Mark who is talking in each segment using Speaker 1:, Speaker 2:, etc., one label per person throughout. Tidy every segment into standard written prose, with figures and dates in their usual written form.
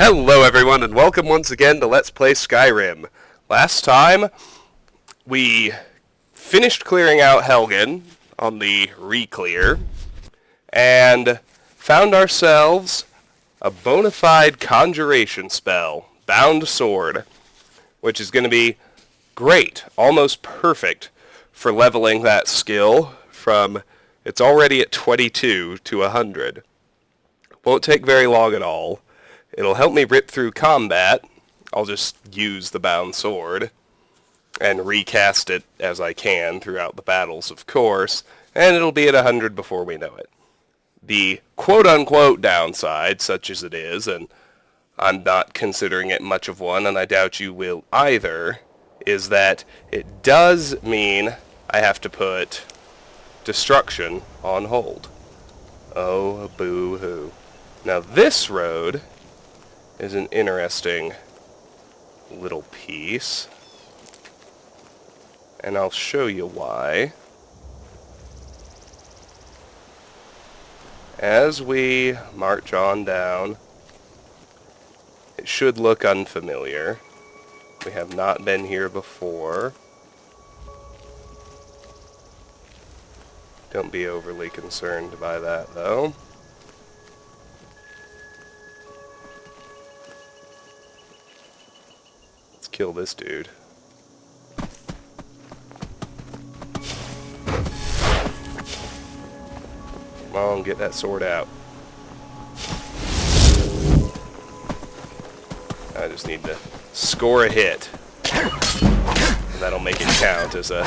Speaker 1: Hello everyone, and welcome once again to Let's Play Skyrim. Last time, we finished clearing out Helgen on the re-clear, and found ourselves a bona fide conjuration spell, Bound Sword, which is going to be great, almost perfect, for leveling that skill from, it's already at 22 to 100. Won't take very long at all. It'll help me rip through combat. I'll just use the Bound Sword and recast it as I can throughout the battles, of course, and it'll be at 100 before we know it. The quote-unquote downside, such as it is, and I'm not considering it much of one, and I doubt you will either, is that it does mean I have to put destruction on hold. Oh, boo-hoo. Now this road is an interesting little piece, and I'll show you why. As we march on down, it should look unfamiliar. We have not been here before. Don't be overly concerned by that, though. Kill this dude. Come on, get that sword out. I just need to score a hit. And that'll make it count as a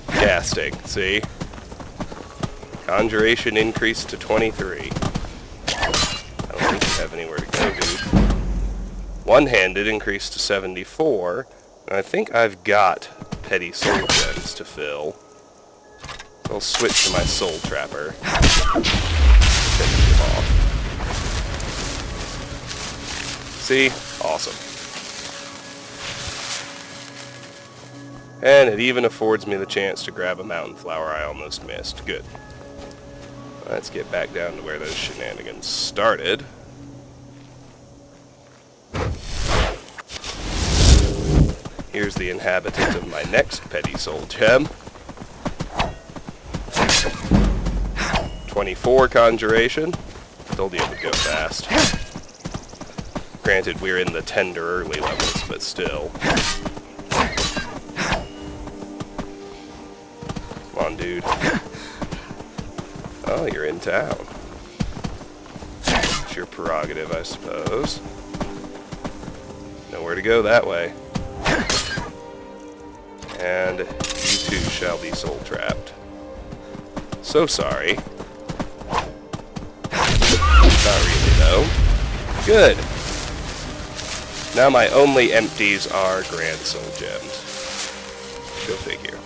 Speaker 1: casting, see? Conjuration increased to 23. I don't think you have anywhere to go, dude. One-handed increased to 74, and I think I've got petty soul gems to fill. So I'll switch to my soul trapper. Finish him off. See? Awesome. And it even affords me the chance to grab a mountain flower I almost missed. Good. Let's get back down to where those shenanigans started. Here's the inhabitant of my next petty soul gem. 24 conjuration. Told you it would go fast. Granted, we're in the tender early levels, but still. Come on, dude. Oh, you're in town. It's your prerogative, I suppose. Nowhere to go that way. And you too shall be soul trapped. So sorry. Not really, though. Good. Now my only empties are grand soul gems. Go figure.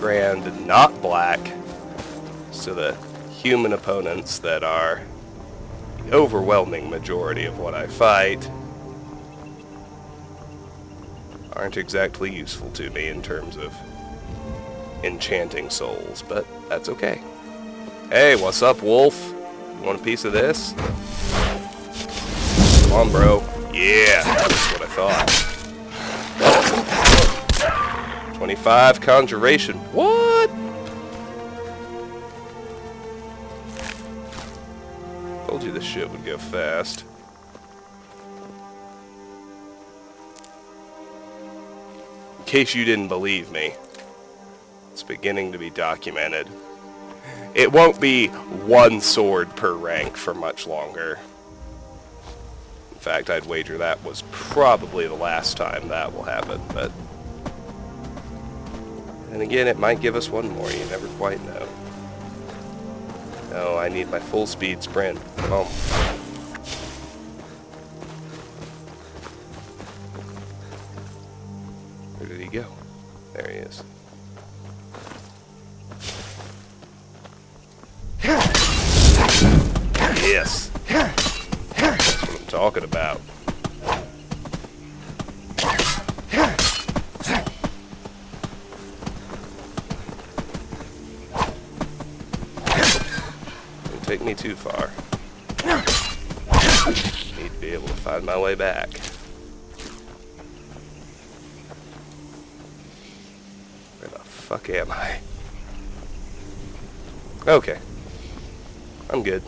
Speaker 1: Grand, not black. So the human opponents that are the overwhelming majority of what I fight aren't exactly useful to me in terms of enchanting souls, but that's okay. Hey, what's up, wolf? You want a piece of this? Come on, bro. Yeah, that's what I thought. 25 conjuration. What? Told you this shit would go fast. In case you didn't believe me, it's beginning to be documented. It won't be one sword per rank for much longer. In fact, I'd wager that was probably the last time that will happen, but... And again, it might give us one more, you never quite know. No, I need my full speed sprint. Come on. Where did he go? There he is. Yes. That's what I'm talking about. take me too far. Need to be able to find my way back. Where the fuck am I? Okay. I'm good.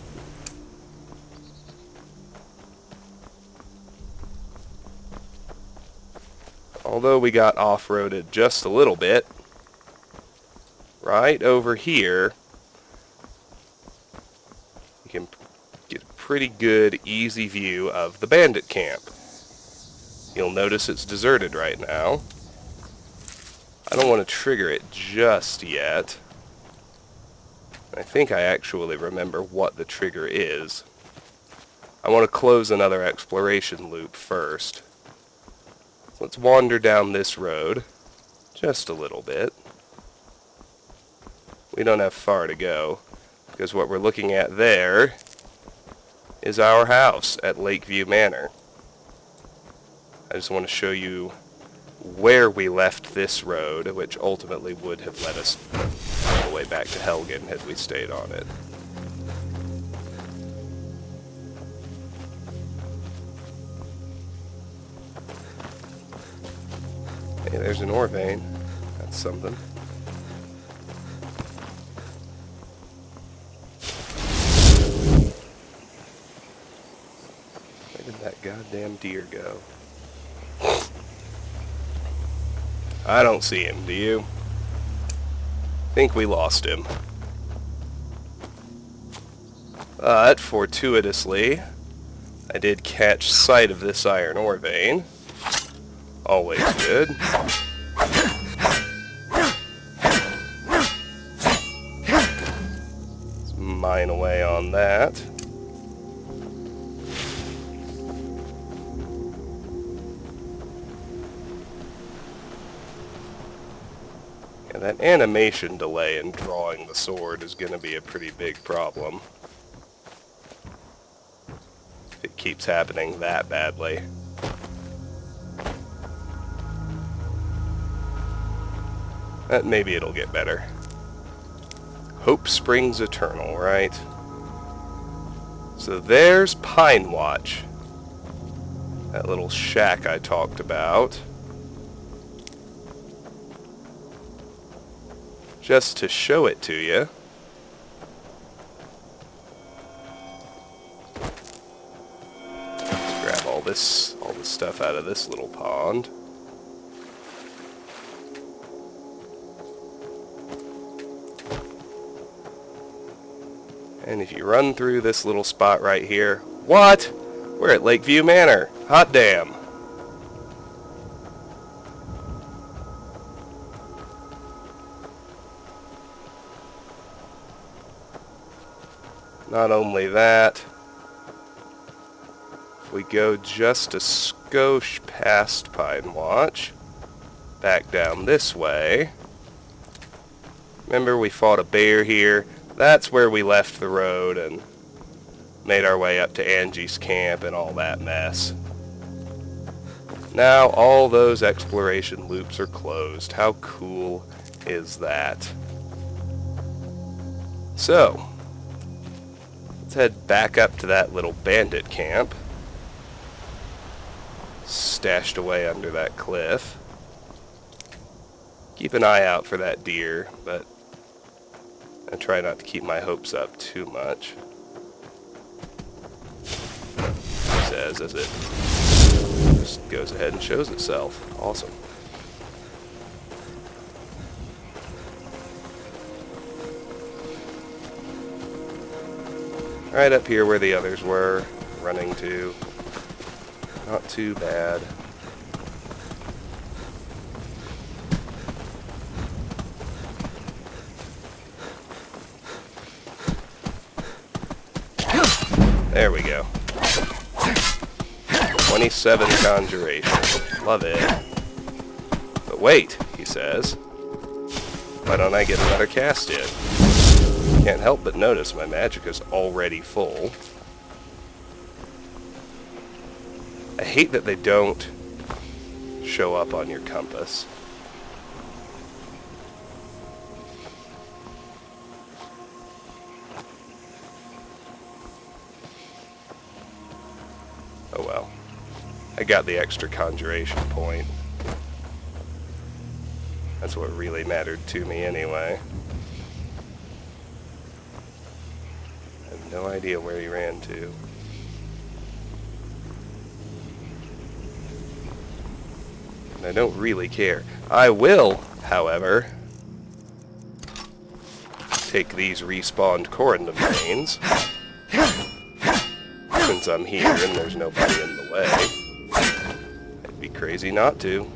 Speaker 1: Although we got off-roaded just a little bit, right over here, you can get a pretty good, easy view of the bandit camp. You'll notice it's deserted right now. I don't want to trigger it just yet. I think I actually remember what the trigger is. I want to close another exploration loop first. Let's wander down this road, just a little bit. We don't have far to go, because what we're looking at there is our house at Lakeview Manor. I just want to show you where we left this road, which ultimately would have led us all the way back to Helgen had we stayed on it. Hey, there's an ore vein. That's something. Where did that goddamn deer go? I don't see him, do you? Think we lost him. But, fortuitously, I did catch sight of this iron ore vein. Always good. Let's mine away on that. Yeah, that animation delay in drawing the sword is going to be a pretty big problem. If it keeps happening that badly. Maybe it'll get better. Hope springs eternal, right? So there's Pine Watch. That little shack I talked about. Just to show it to you. Let's grab all this stuff out of this little pond. And if you run through this little spot right here... What? We're at Lakeview Manor. Hot damn. Not only that, if we go just a skosh past Pine Watch, back down this way... Remember we fought a bear here? That's where we left the road and made our way up to Angie's camp and all that mess. Now all those exploration loops are closed. How cool is that? So, let's head back up to that little bandit camp. Stashed away under that cliff. Keep an eye out for that deer, but I try not to keep my hopes up too much. It says as it just goes ahead and shows itself. Awesome. Right up here where the others were running to. Not too bad. There we go. 27 conjuration. Love it. But wait, he says. Why don't I get another cast in? Can't help but notice my magic is already full. I hate that they don't show up on your compass. I got the extra conjuration point. That's what really mattered to me anyway. I have no idea where he ran to. And I don't really care. I will, however, take these respawned corundum veins. Since I'm here and there's nobody in the way. I'd be crazy not to.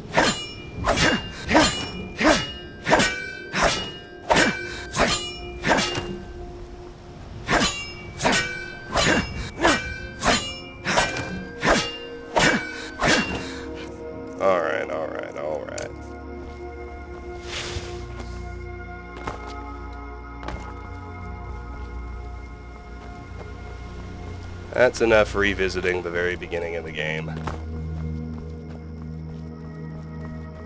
Speaker 1: Alright, alright, alright. That's enough revisiting the very beginning of the game.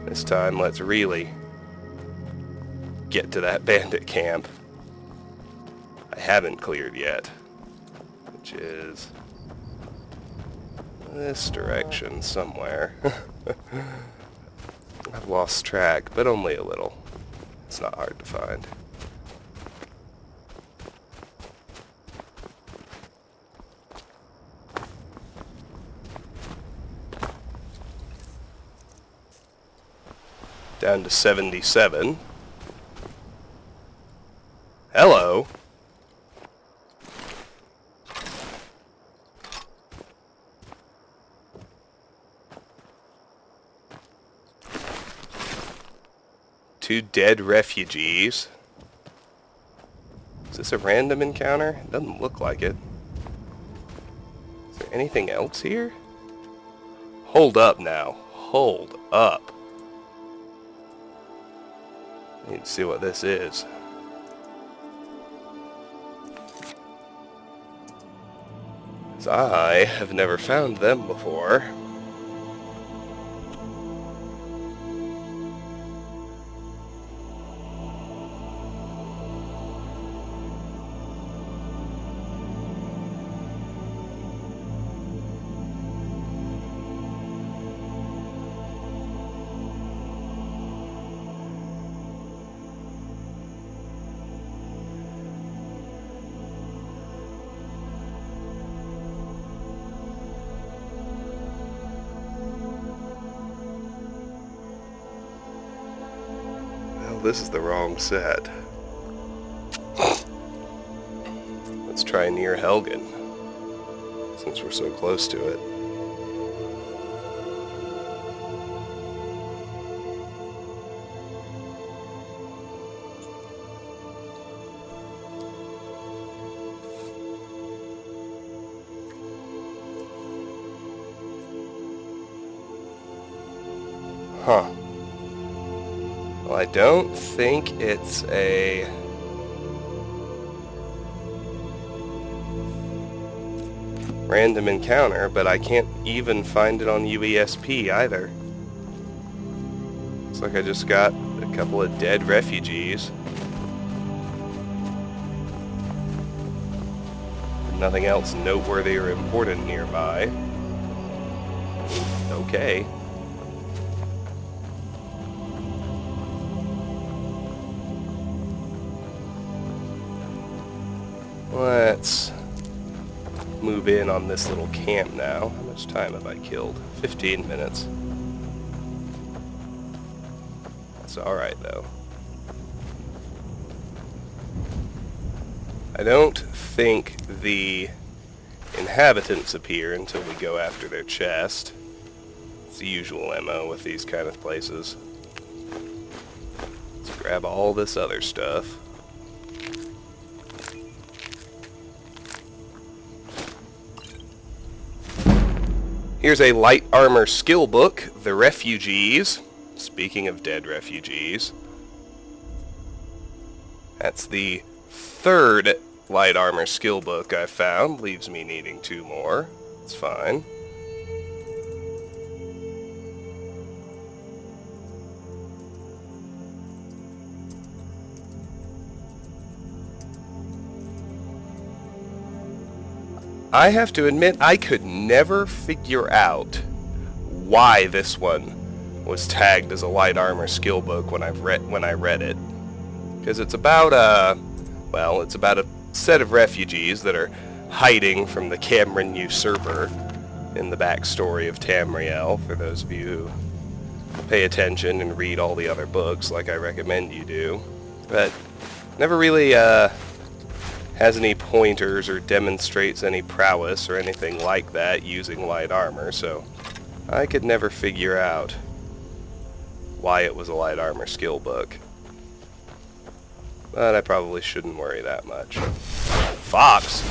Speaker 1: This time, let's really get to that bandit camp I haven't cleared yet, which is this direction somewhere. I've lost track, but only a little. It's not hard to find. Down to 77. Hello. Two dead refugees. Is this a random encounter? It doesn't look like it. Is there anything else here? Hold up now. Hold up. I need to see what this is. 'Cause I have never found them before. This is the wrong set. Let's try near Helgen, since we're so close to it. Huh. Well, I don't think it's a random encounter, but I can't even find it on UESP either. Looks like I just got a couple of dead refugees. Nothing else noteworthy or important nearby. Okay. Let's move in on this little camp now. How much time have I killed? 15 minutes. That's alright though. I don't think the inhabitants appear until we go after their chest. It's the usual MO with these kind of places. Let's grab all this other stuff. Here's a light armor skill book, The Refugees. Speaking of dead refugees. That's the third light armor skill book I found. Leaves me needing 2 more. It's fine. I have to admit, I could never figure out why this one was tagged as a light armor skill book when I read it. Because it's about it's about a set of refugees that are hiding from the Cameron usurper in the backstory of Tamriel, for those of you who pay attention and read all the other books like I recommend you do. But never really has any pointers or demonstrates any prowess or anything like that using light armor, so I could never figure out why it was a light armor skill book. But I probably shouldn't worry that much. Fox!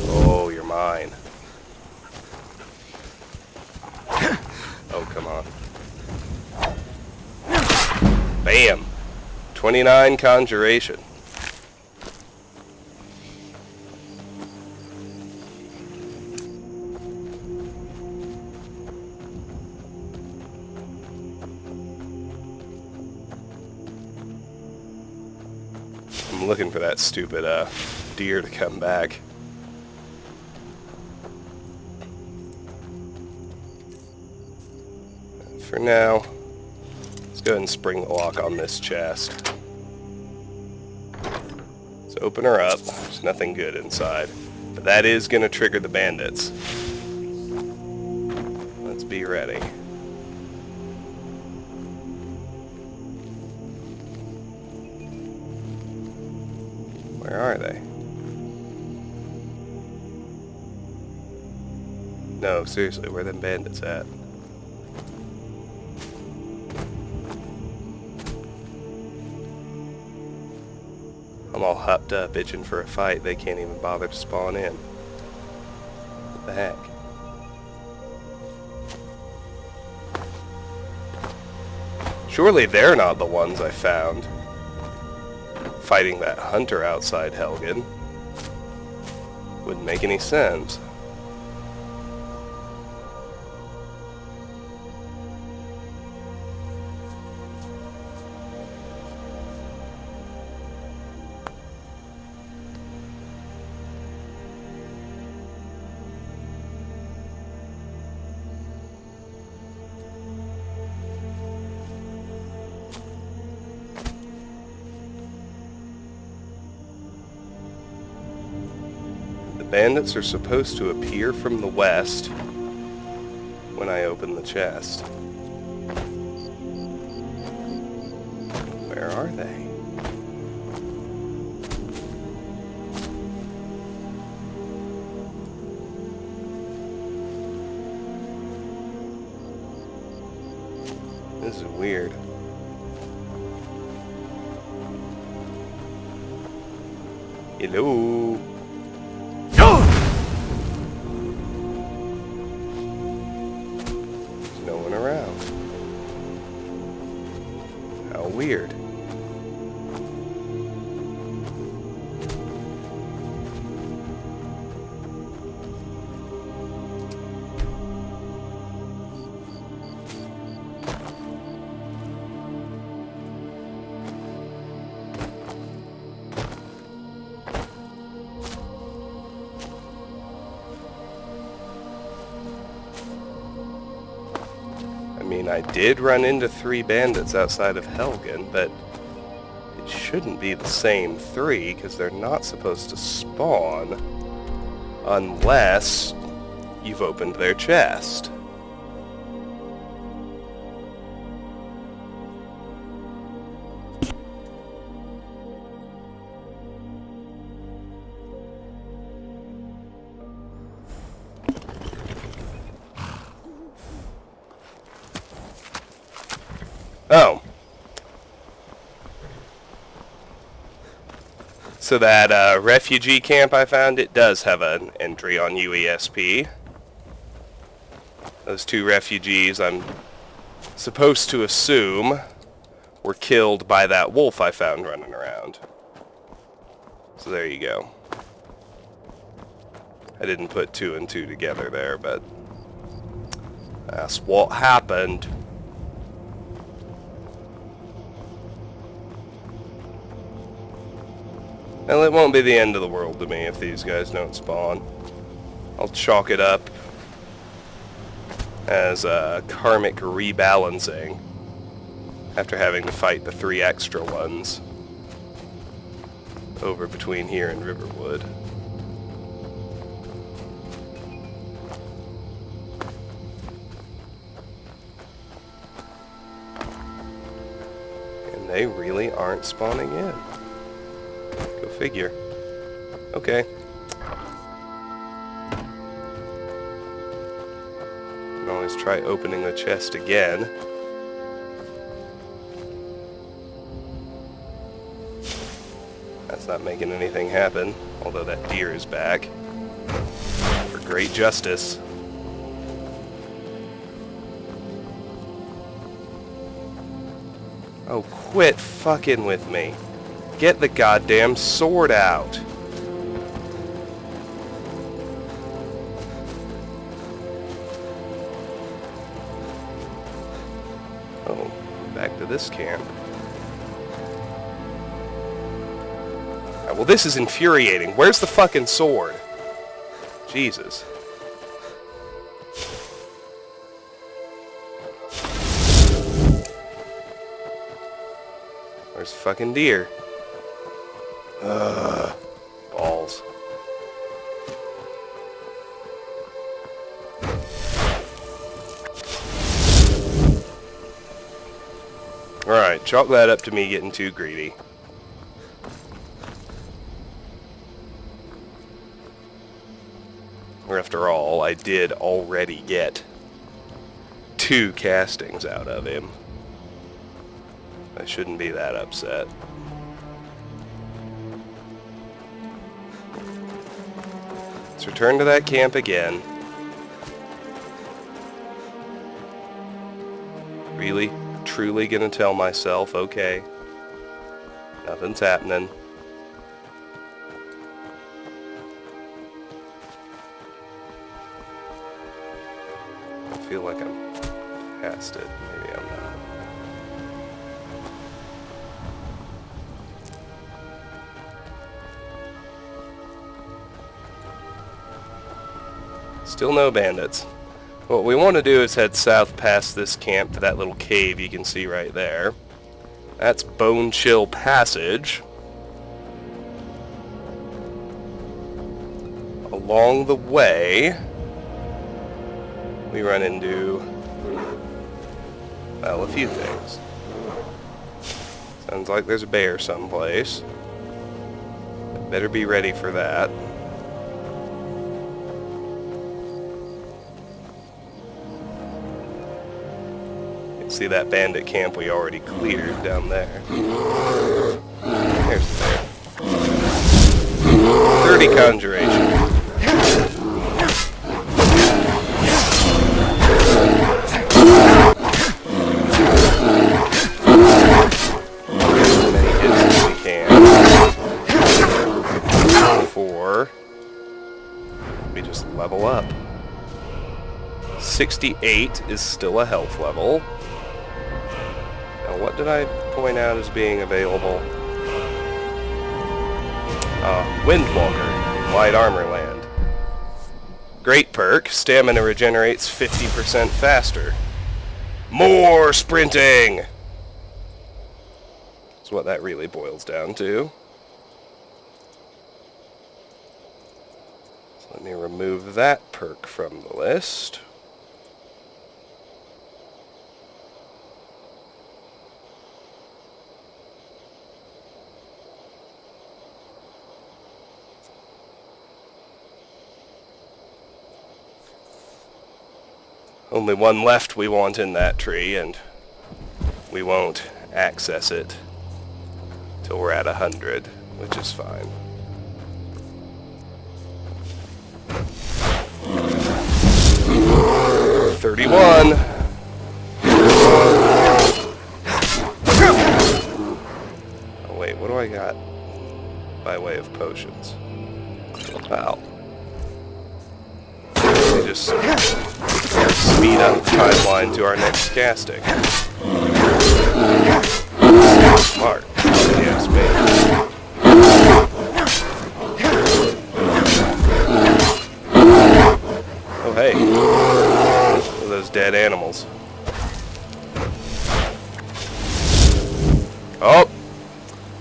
Speaker 1: Oh, you're mine. Oh, come on. Bam! 29 conjuration. I'm looking for that stupid deer to come back. For now, let's go ahead and spring the lock on this chest. Let's open her up. There's nothing good inside. But that is going to trigger the bandits. Let's be ready. Where are they? No, seriously, where are them bandits at? I'm all hopped up, itching for a fight. They can't even bother to spawn in. What the heck? Surely they're not the ones I found fighting that hunter outside Helgen. Wouldn't make any sense. Bandits are supposed to appear from the west when I open the chest. Where are they? This is weird. Hello? Weird. I mean, I did run into 3 bandits outside of Helgen, but it shouldn't be the same 3, because they're not supposed to spawn unless you've opened their chest. Oh. So that refugee camp I found, it does have an entry on UESP. Those 2 refugees, I'm supposed to assume, were killed by that wolf I found running around. So there you go. I didn't put 2 and 2 together there, but that's what happened. Well, it won't be the end of the world to me if these guys don't spawn. I'll chalk it up as karmic rebalancing after having to fight the 3 extra ones over between here and Riverwood. And they really aren't spawning in. Go figure. Okay. Can always try opening the chest again. That's not making anything happen, although that deer is back. For great justice. Oh, quit fucking with me. Get the goddamn sword out. Oh, back to this camp. Well, this is infuriating. Where's the fucking sword? Jesus. Where's the fucking deer? Balls. Alright, chalk that up to me getting too greedy. After all, I did already get 2 castings out of him. I shouldn't be that upset. Let's return to that camp again. Really, truly gonna tell myself, okay, nothing's happening. I feel like I'm past it. Maybe I'm not. Still no bandits. What we want to do is head south past this camp to that little cave you can see right there. That's Bonechill Passage. Along the way, we run into, well, a few things. Sounds like there's a bear someplace. Better be ready for that. You can see that bandit camp we already cleared down there. There's the bear. 30 conjuration. We just level up. 68 is still a health level. Now what did I point out as being available? Windwalker in Wide Armor Land. Great perk. Stamina regenerates 50% faster. More sprinting! That's what that really boils down to. Let me remove that perk from the list. Only one left we want in that tree, and we won't access it till we're at 100, which is fine. $31. Oh wait, what do I got by way of potions? Wow. They just speed up the timeline to our next casting. Smart. Yes, me. Oh hey. Those dead Oh!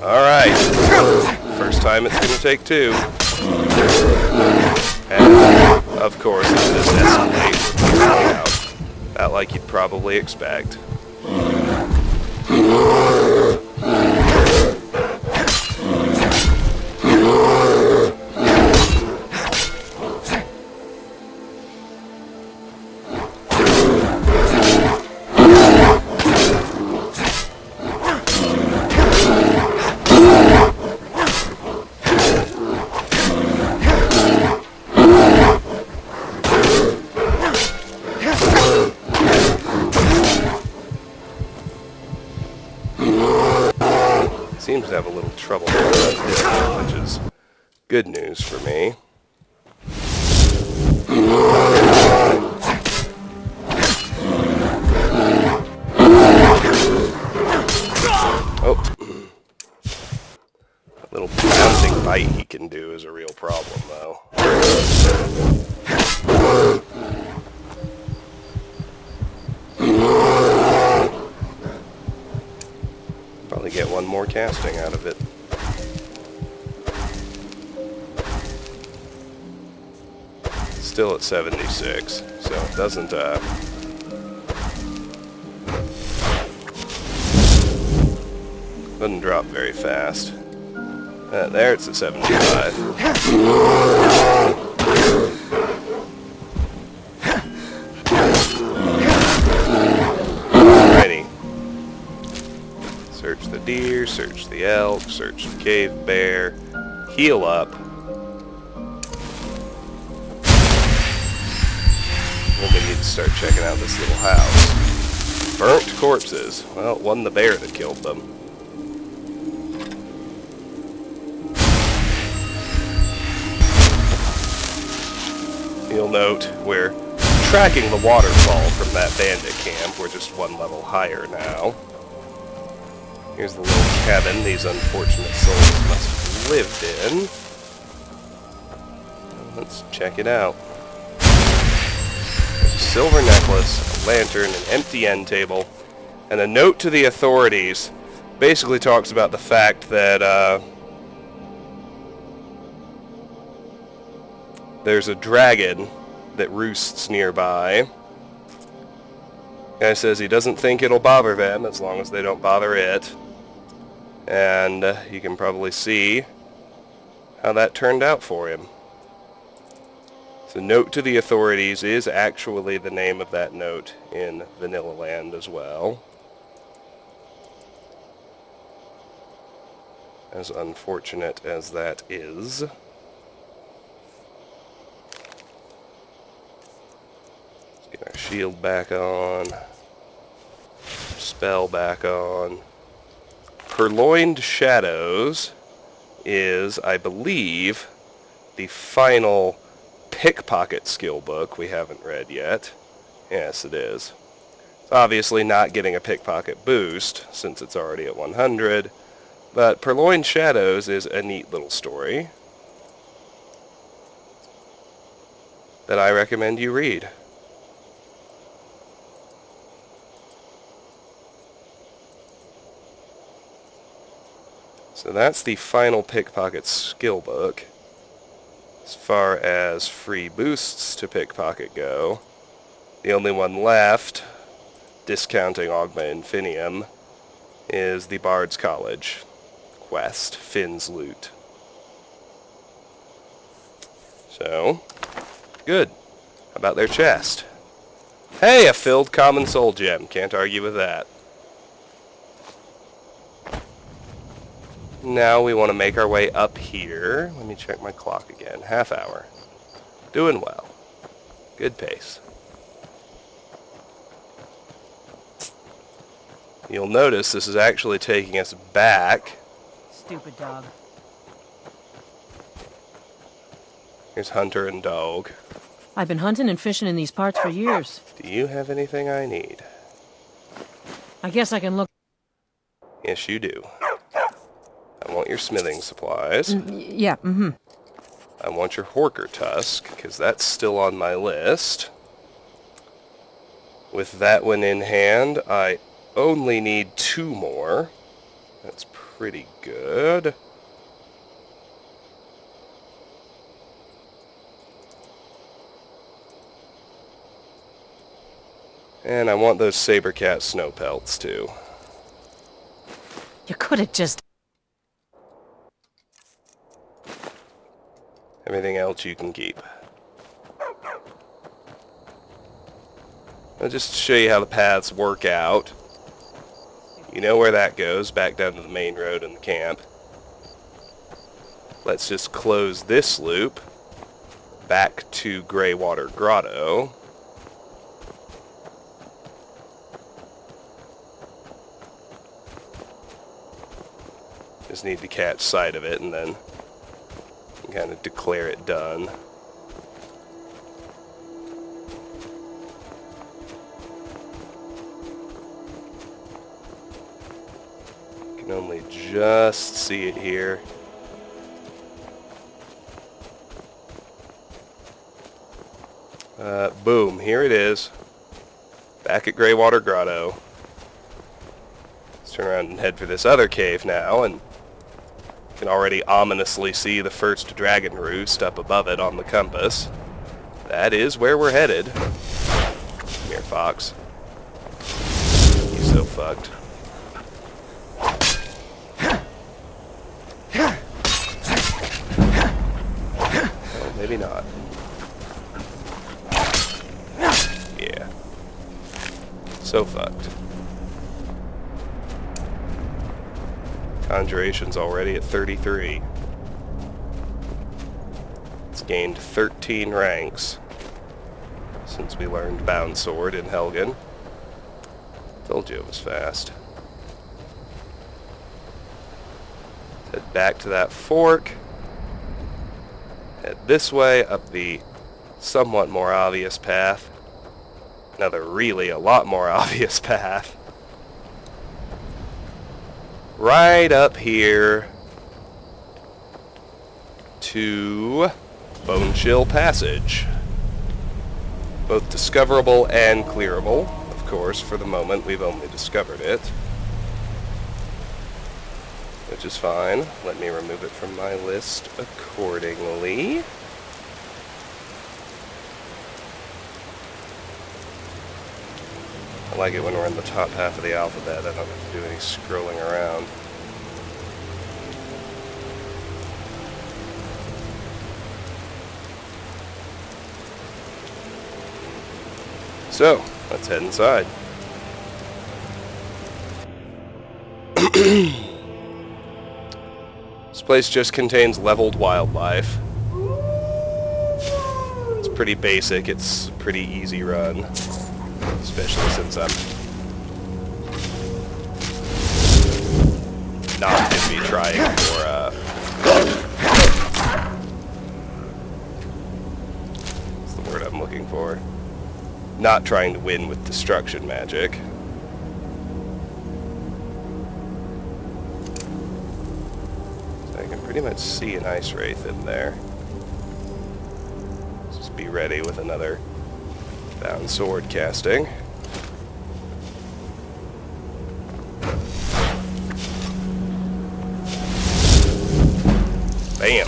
Speaker 1: Alright. First time it's gonna take 2. And, of course, it's just escalate out. Not like you'd probably expect. Seems to have a little trouble with that, which is good news for me. Oh. A little bouncing bite he can do is a real problem, though. Probably get one more casting out of it. Still at 76, so it doesn't drop very fast. There it's at 75. Alrighty. Search the deer, search the elk, search the cave bear, heal up. Then we need to start checking out this little house. Burnt corpses. Well, it wasn't the bear that killed them. You'll note we're tracking the waterfall from that bandit camp. We're just one level higher now. Here's the little cabin these unfortunate souls must have lived in. Let's check it out. There's a silver necklace, a lantern, an empty end table, and a note to the authorities. Basically talks about the fact that there's a dragon that roosts nearby. Guy says he doesn't think it'll bother them as long as they don't bother it. And you can probably see how that turned out for him. So note to the authorities is actually the name of that note in Vanilla Land as well. As unfortunate as that is. Get our shield back on. Spell back on. Purloined Shadows is, I believe, the final Pickpocket skill book we haven't read yet. Yes, it is. It's obviously not getting a Pickpocket boost, since it's already at 100, but Purloined Shadows is a neat little story that I recommend you read. So that's the final Pickpocket skill book. As far as free boosts to Pickpocket go, the only one left, discounting Ogma Infinium, is the Bard's College quest, Finn's Loot. So, good. How about their chest? Hey, a filled common soul gem. Can't argue with that. Now we want to make our way up here. Let me check my clock again. Half hour. Doing well. Good pace. You'll notice this is actually taking us back.
Speaker 2: Stupid dog.
Speaker 1: Here's Hunter and Dog.
Speaker 2: I've been hunting and fishing in these parts for years.
Speaker 1: Do you have anything I need?
Speaker 2: I guess I can look.
Speaker 1: Yes, you do. I want your smithing supplies.
Speaker 2: Yeah,
Speaker 1: I want your Horker Tusk, because that's still on my list. With that one in hand, I only need 2 more. That's pretty good. And I want those Sabercat snow pelts, too.
Speaker 2: You could have just...
Speaker 1: Everything else you can keep. I'll just show you how the paths work out. You know where that goes, back down to the main road in the camp. Let's just close this loop back to Greywater Grotto. Just need to catch sight of it and then kind of declare it done. Can only just see it here. Boom, here it is. Back at Greywater Grotto. Let's turn around and head for this other cave now, and you can already ominously see the first dragon roost up above it on the compass. That is where we're headed. Come here, Fox. He's so fucked. Well, maybe not. Yeah. So fucked. Conjuration's already at 33. It's gained 13 ranks since we learned Bound Sword in Helgen. Told you it was fast. Head back to that fork. Head this way up the somewhat more obvious path. Another really a lot more obvious path. Right up here to Bonechill Passage. Both discoverable and clearable. Of course, for the moment we've only discovered it. Which is fine. Let me remove it from my list accordingly. I like it when we're in the top half of the alphabet. I don't have to do any scrolling around. So, let's head inside. This place just contains leveled wildlife. It's pretty basic. It's a pretty easy run. Especially since I'm not going to be trying for, what's the word I'm looking for? Not trying to win with destruction magic. So I can pretty much see an ice wraith in there. Let's just be ready with another Bound Sword casting. Bam!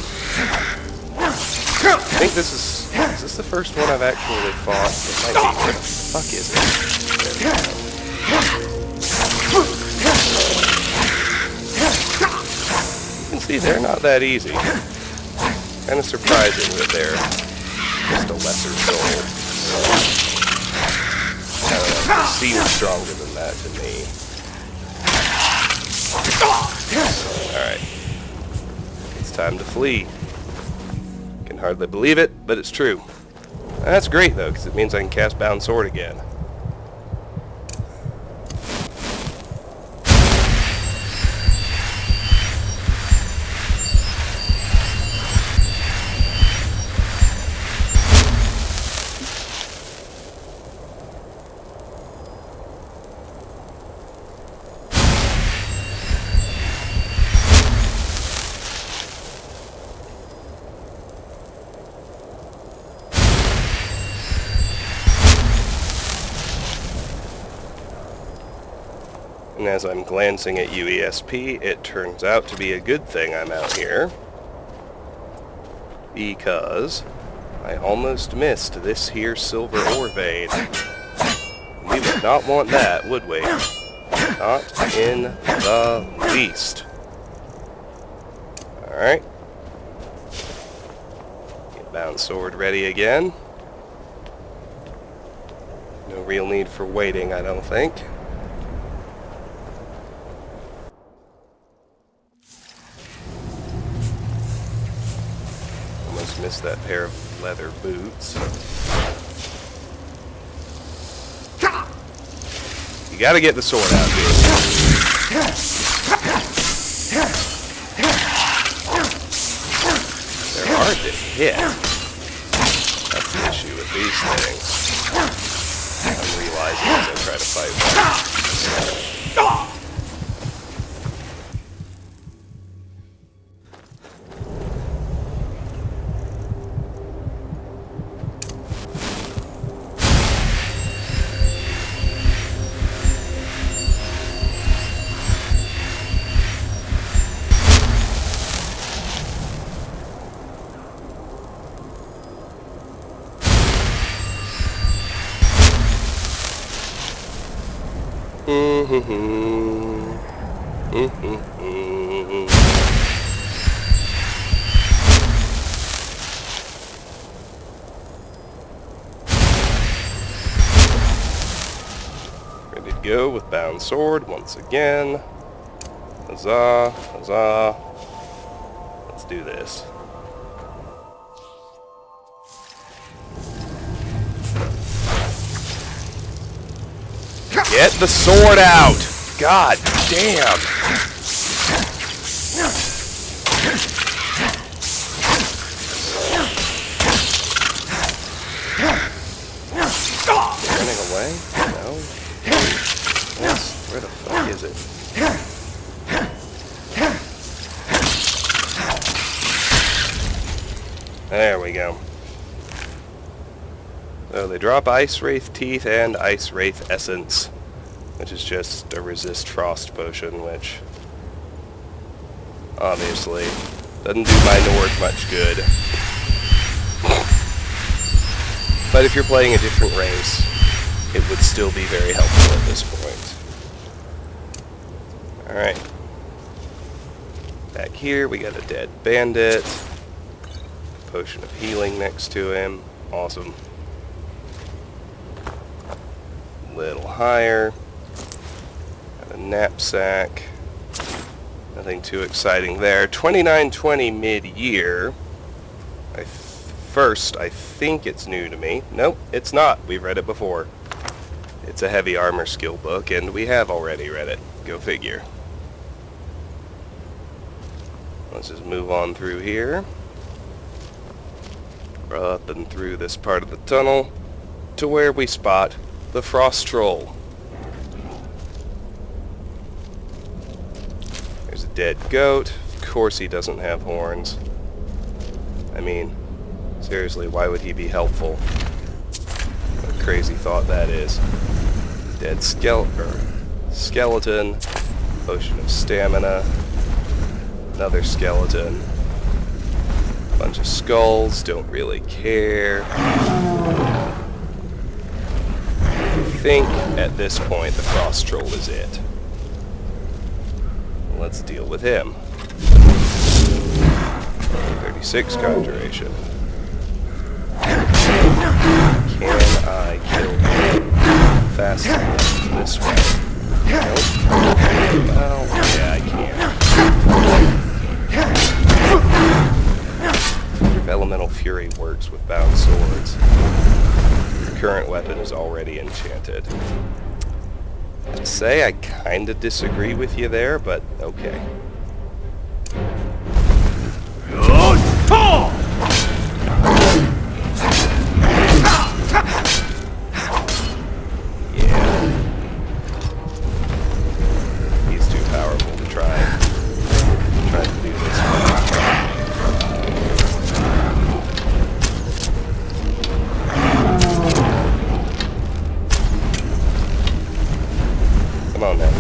Speaker 1: I think this is this the first one I've actually fought? It might be. Where the fuck is it? You can see they're not that easy. Kind of surprising that they're just a lesser soul. I don't know, it seems stronger than that to me. Alright. It's time to flee. Can hardly believe it, but it's true. That's great though, because it means I can cast Bound Sword again. And as I'm glancing at UESP, it turns out to be a good thing I'm out here. Because I almost missed this here silver ore vein. We would not want that, would we? Not in the least. Alright. Get bound sword ready again. No real need for waiting, I don't think. Almost missed that pair of leather boots. You gotta get the sword out, dude. They're hard to hit. That's the issue with these things. I'm realizing as I try to fight them. Ready to go with bound sword once again. Huzzah, huzzah. Let's do this. Get the sword out! God damn! Running away? No. Yes. Where the fuck is it? There we go. So they drop Ice Wraith Teeth and Ice Wraith Essence, which is just a resist frost potion, which obviously doesn't do my Nord much good. But if you're playing a different race, it would still be very helpful at this point. Alright. Back here we got a dead bandit. Potion of healing next to him. Awesome. Little higher. Got a knapsack. Nothing too exciting there. 2920 mid-year. First, I think it's new to me. Nope, it's not. We've read it before. It's a heavy armor skill book, and we have already read it. Go figure. Let's just move on through here. Up and through this part of the tunnel to where we spot the Frost Troll. There's a dead goat. Of course he doesn't have horns. I mean, seriously, why would he be helpful? What a crazy thought that is. Dead skeleton. Potion of stamina. Another skeleton. Bunch of skulls. Don't really care. I think at this point the Frost Troll is it. Let's deal with him. 36 conjuration. Can I kill him fast enough this way? Nope. Well, yeah, I can. If Elemental Fury works with bound swords, your current weapon is already enchanted. I'd say I kinda disagree with you there, but okay. Yeah. He's too powerful to try to do this. Come on, man.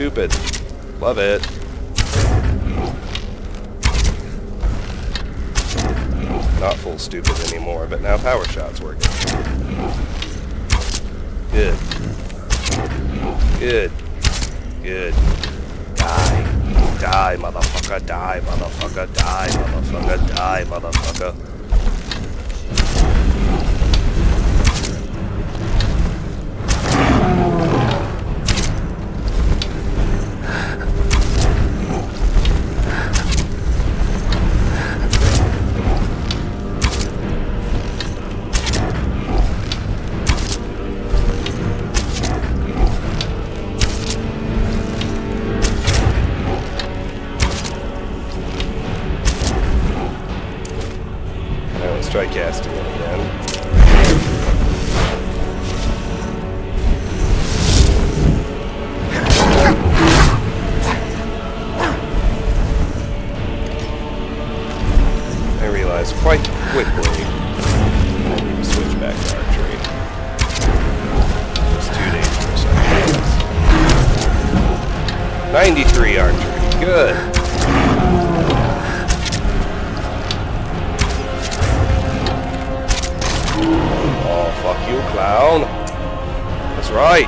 Speaker 1: stupid. Love it. Not full stupid anymore, but now power shot's working. Good. Good. Good. Die. Die, motherfucker. Die, motherfucker. Die, motherfucker. Die, motherfucker. Try casting it again. I realized quite quickly I need to switch back to archery. It's too dangerous, I guess. 93 archery. Good. Fuck you, clown. That's right.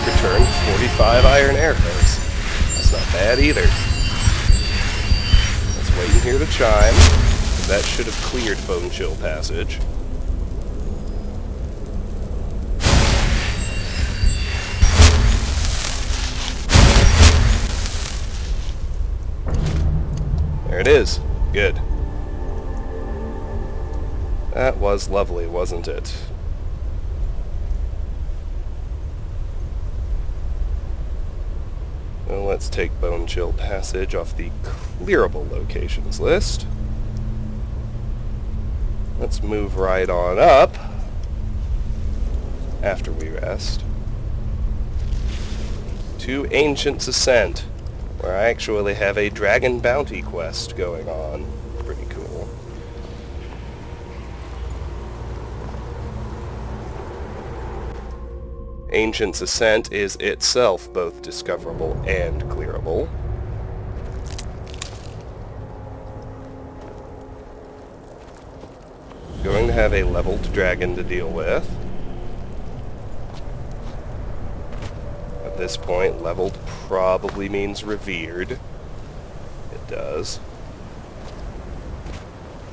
Speaker 1: Returned 45 iron arrows. That's not bad either. Let's wait and hear the chime. That should have cleared Bonechill Passage. There it is. Good. That was lovely, wasn't it? Well, let's take Bonechill Passage off the clearable locations list. Let's move right on up after we rest to Ancient's Ascent, where I actually have a dragon bounty quest going on. Pretty cool. Ancient's Ascent is itself both discoverable and clearable. Going to have a leveled dragon to deal with. At this point, leveled probably means revered. It does.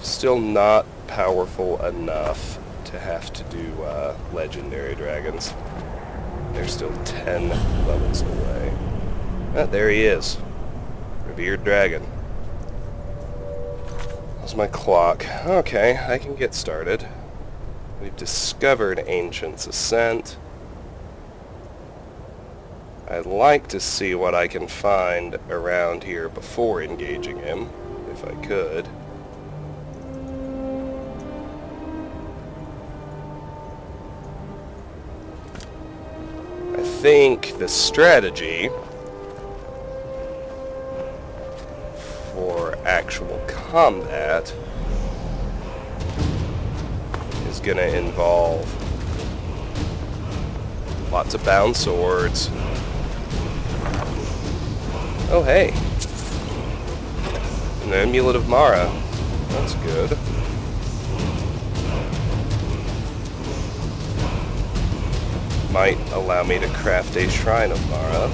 Speaker 1: Still not powerful enough to have to do legendary dragons. They're still 10 levels away. Ah, there he is. Revered dragon. How's my clock? Okay, I can get started. We've discovered Ancient's Ascent. I'd like to see what I can find around here before engaging him, if I could. I think the strategy for actual combat is going to involve lots of bound swords. Oh hey, an Amulet of Mara. That's good. Might allow me to craft a Shrine of Mara.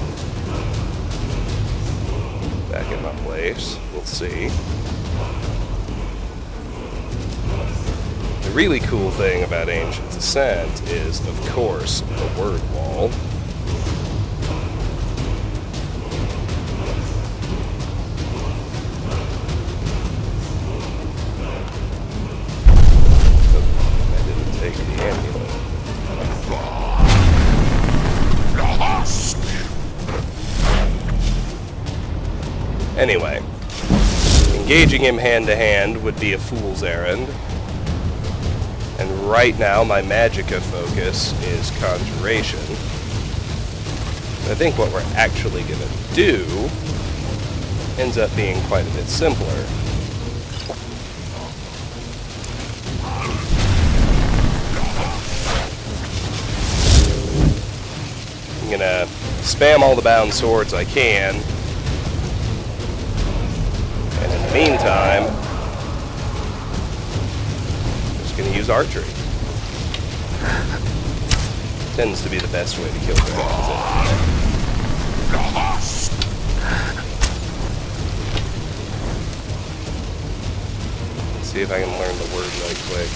Speaker 1: Back in my place. We'll see. The really cool thing about Ancient's Ascent is, of course, the word wall. I didn't take the amulet. Anyway, engaging him hand-to-hand would be a fool's errand. And right now, my magicka focus is Conjuration. I think what we're actually going to do ends up being quite a bit simpler. gonna spam all the bound swords I can. And in the meantime, just gonna use archery. Tends to be the best way to kill dragons. Let's see if I can learn the word right quick.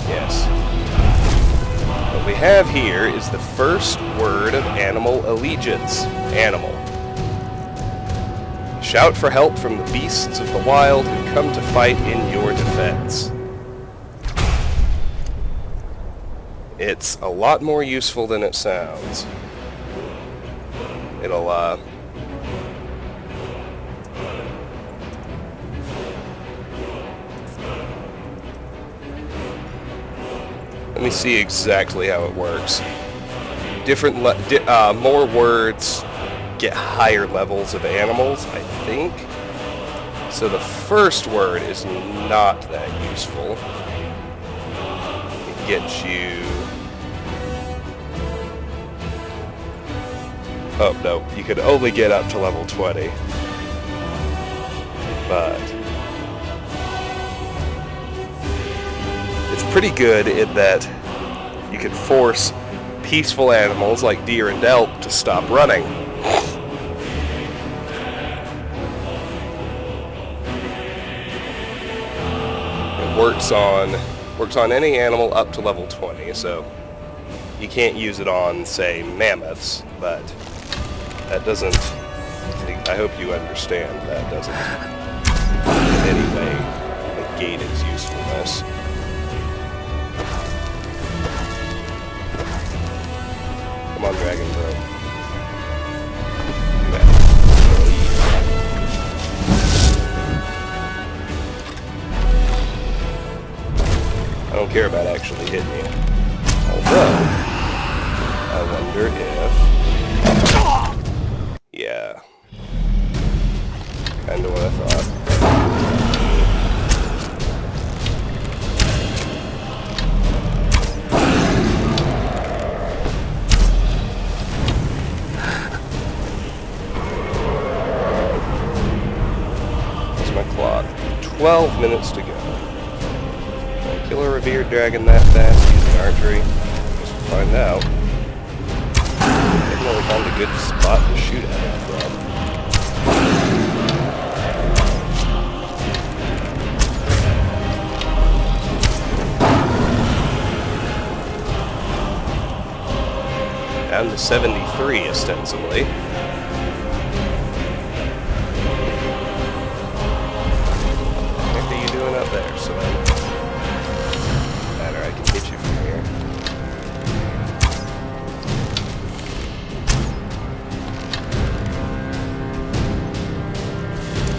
Speaker 1: Yes. What we have here is the first word of animal allegiance. Animal. Shout for help from the beasts of the wild who come to fight in your defense. It's a lot more useful than it sounds. It'll, let me see exactly how it works. More words get higher levels of animals, I think. So the first word is not that useful. It gets you... Oh, no, you could only get up to level 20. But... it's pretty good in that you can force peaceful animals like deer and elk to stop running. It works on any animal up to level 20, so you can't use it on, say, mammoths, but that doesn't... I hope you understand that doesn't in any way negate its usefulness. Come on, dragon, bro. I don't care about actually hitting you. Although, I wonder if... Yeah. Kinda what I thought. Where's my clock? 12 minutes to go. Can I kill a revered dragon that fast using archery? Guess we'll find out. I haven't really found a good spot to shoot at it from. Down to 73, ostensibly. What are you doing up there, so matter, I can hit you from here.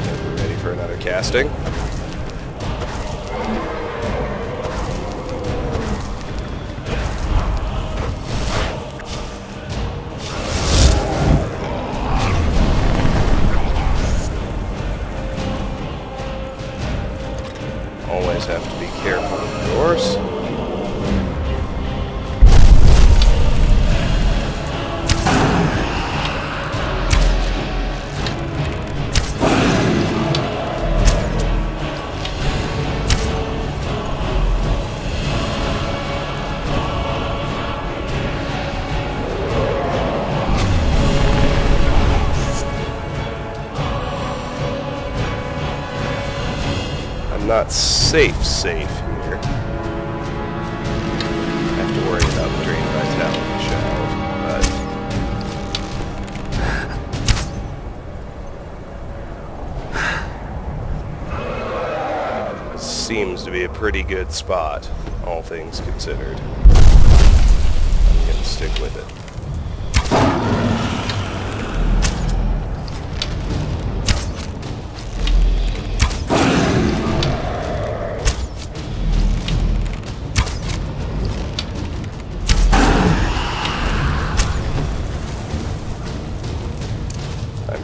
Speaker 1: Okay, we're ready for another casting. Always have to be careful, of course. Not safe here. Have to worry about the drain vitality shadow, but this seems to be a pretty good spot, all things considered. I'm gonna stick with it.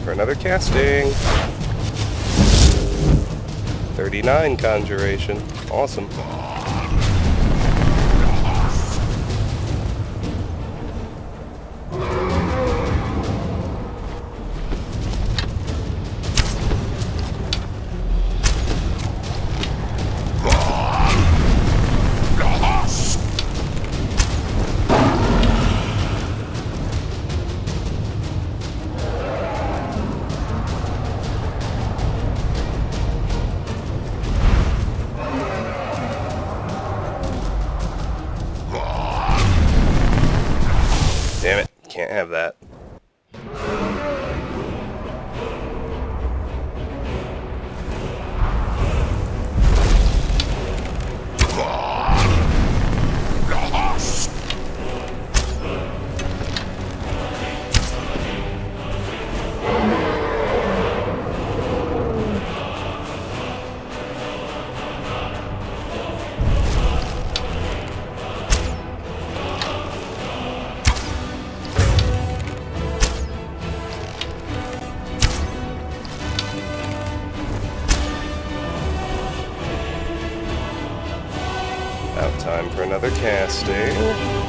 Speaker 1: Another casting. 39 conjuration. Awesome. Can't have that. Time for another casting.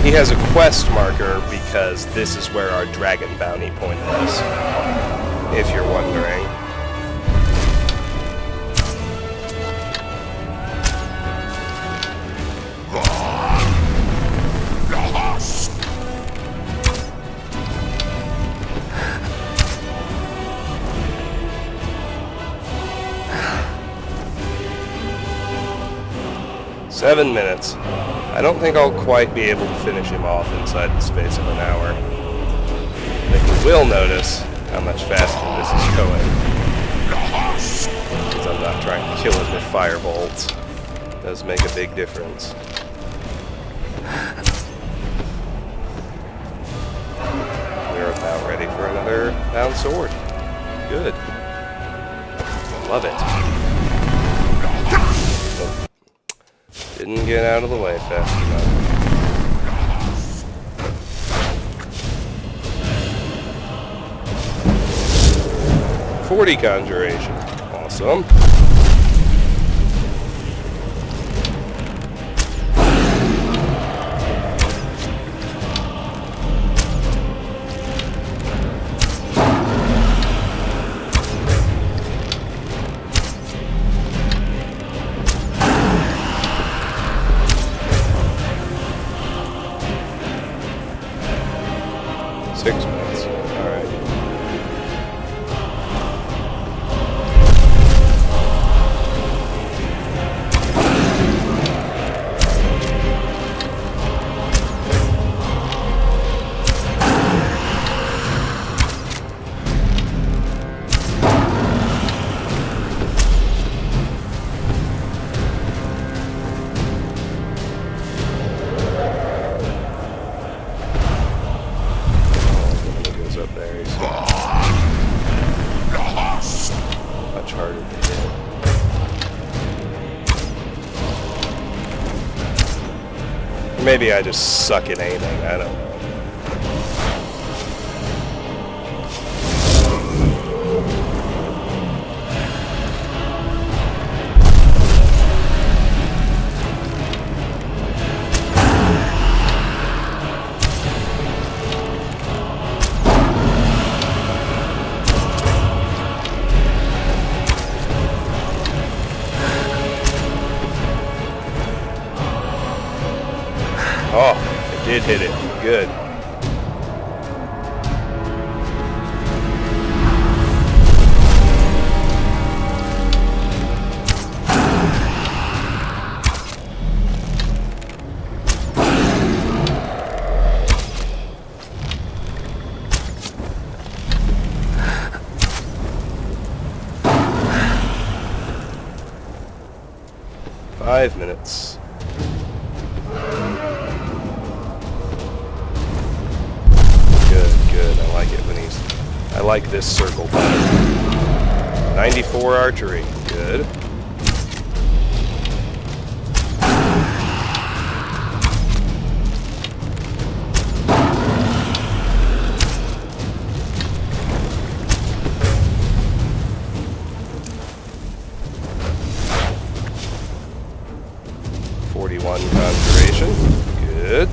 Speaker 1: He has a quest marker because this is where our dragon bounty point is, if you're wondering. Seven minutes. I don't think I'll quite be able to finish him off inside the space of an hour. But you will notice how much faster this is going. Because I'm not trying to kill him with firebolts. It does make a big difference. We're about ready for another bound sword. Good. Love it. Didn't get out of the way fast enough. $40 conjuration. Awesome. Maybe I just suck at aiming, I don't know. Oh, it did hit it. Good. Five minutes. Good. I like it when he's... I like this circle better. 94 archery. Good. Conjuration. Good.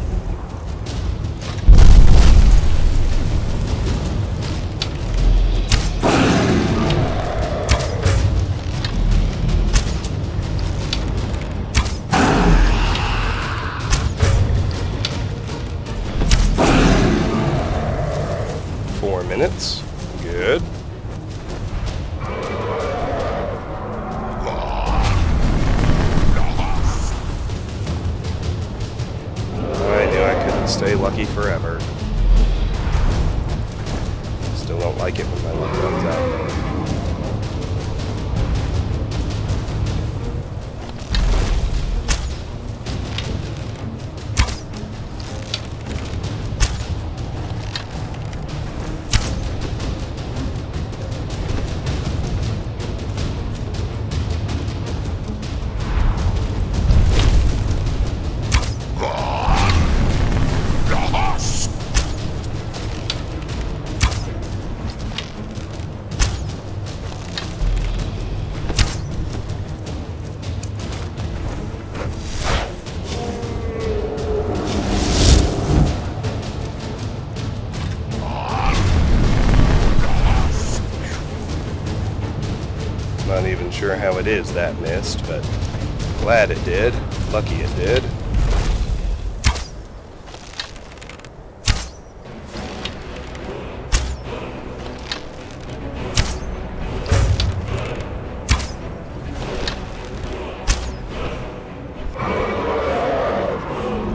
Speaker 1: minutes. Good. I knew I couldn't stay lucky forever. Still don't like it when my luck runs out, though. Not even sure how it is that missed, but glad it did. Lucky it did.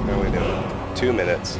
Speaker 1: How are we doing? 2 minutes.